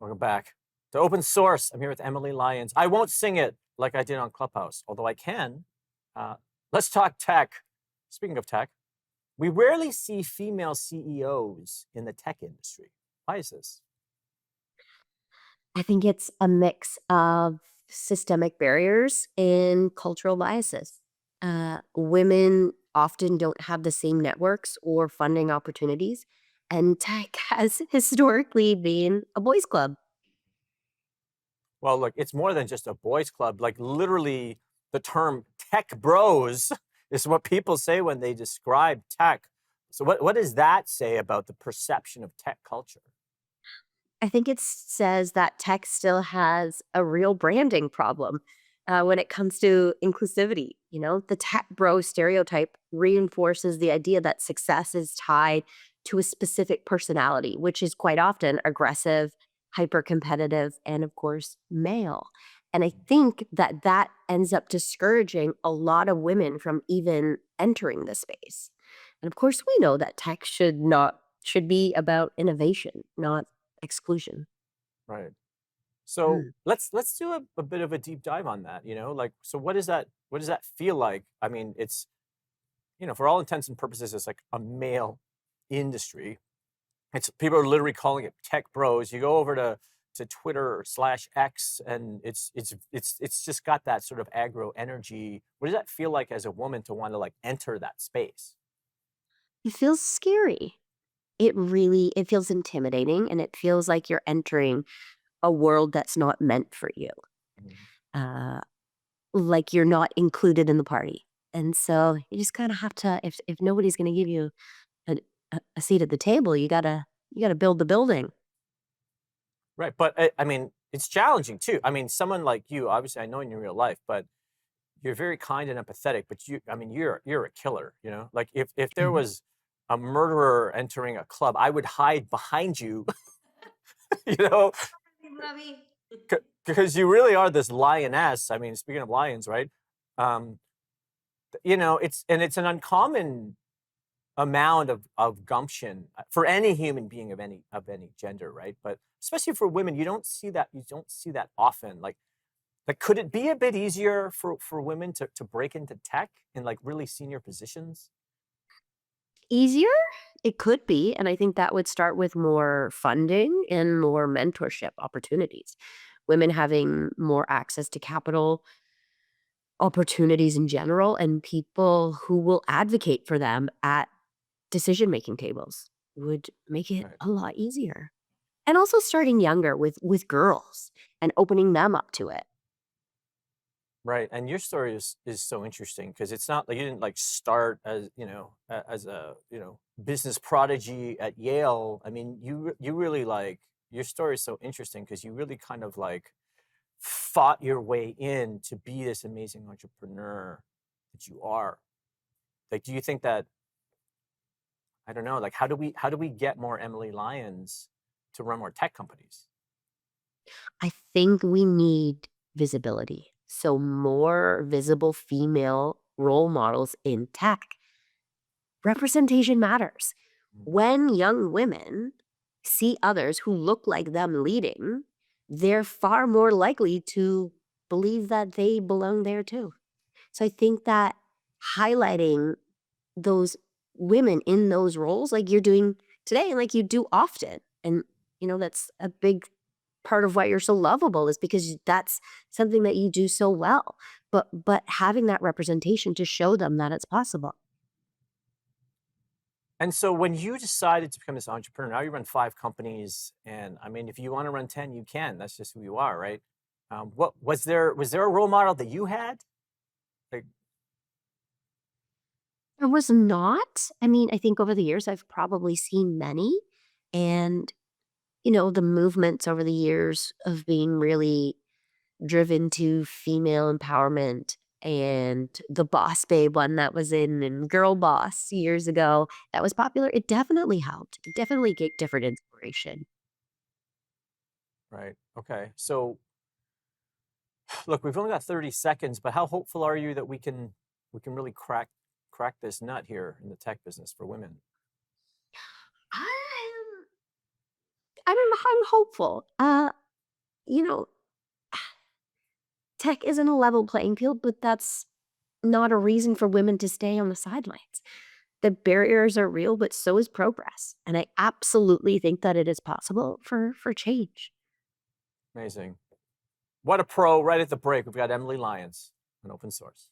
Welcome back to Open Source. I'm here with Emily Lyons. I won't sing it like I did on Clubhouse, although I can. Uh, let's talk tech. Speaking of tech, we rarely see female CEOs in the tech industry. Why is this? I think it's a mix of systemic barriers and cultural biases. Women often don't have the same networks or funding opportunities, and tech has historically been a boys' club. Well, look, it's more than just a boys' club. Like literally, the term tech bros is what people say when they describe tech. So, what does that say about the perception of tech culture? I think it says that tech still has a real branding problem when it comes to inclusivity. The tech bro stereotype reinforces the idea that success is tied to a specific personality, which is quite often aggressive, hyper competitive, and of course, male. And I think that that ends up discouraging a lot of women from even entering the space. And of course, we know that tech should be about innovation, not exclusion. Right. So Mm. let's do a bit of a deep dive on that. Like so, what does that feel like? I mean, it's for all intents and purposes, it's like a male industry. It's people are literally calling it tech bros. You go over to Twitter slash X, and it's just got that sort of aggro energy. What does that feel like as a woman to want to like enter that space? It feels scary. It feels intimidating, and it feels like you're entering a world that's not meant for you. Mhm. Uh, like you're not included in the party. And so you just kind of have to if nobody's going to give you a, a seat at the table, you got to build the building. Right, but I mean, it's challenging too. I mean, someone like you, obviously, I know in your real life, but you're very kind and empathetic, but I mean, you're a killer, Like if there Mhm. was a murderer entering a club, I would hide behind you, you know, because you really are this lioness. I mean, speaking of lions, right? Um, it's an uncommon amount of gumption for any human being of any gender, right? But especially for women, you don't see that often. Like, could it be a bit easier for women to break into tech in like really senior positions? Easier? It could be, and I think that would start with more funding and more mentorship opportunities. Women having more access to capital, opportunities in general, and people who will advocate for them at decision-making tables would make it Right. a lot easier. And also starting younger with girls and opening them up to it. Right. And your story is so interesting because it's not like you didn't like start as, as a, business prodigy at Yale. I mean, you really like your story is so interesting because you really kind of like fought your way in to be this amazing entrepreneur that you are. Like, do you think that I don't know, like how do we get more Emily Lyons to run more tech companies? I think we need visibility. So more visible female role models in tech. Representation matters. Mm. When young women see others who look like them leading, they're far more likely to believe that they belong there too. So I think that highlighting those women in those roles like you're doing today and like you do often, and that's a big part of why you're so lovable is because that's something that you do so well. But having that representation to show them that it's possible. And so when you decided to become this entrepreneur, now you run 5 companies, and I mean, if you want to run 10, you can. That's just who you are, right? What was there a role model that you had? Like, There was not. I mean, I think over the years, I've probably seen many. And, the movements over the years of being really driven to female empowerment and the Boss Babe one that was in and Girl Boss years ago that was popular, it definitely helped. It definitely gave different inspiration. right. Okay. So look, we've only got 30 seconds, but how hopeful are you that we can really crack this nut here in the tech business for women? I'm I'm hopeful. You know, tech isn't a level playing field, but that's not a reason for women to stay on the sidelines. The barriers are real, but so is progress. And I absolutely think that it is possible for change. Amazing. What a pro right at the break. We've got Emily Lyons on open source.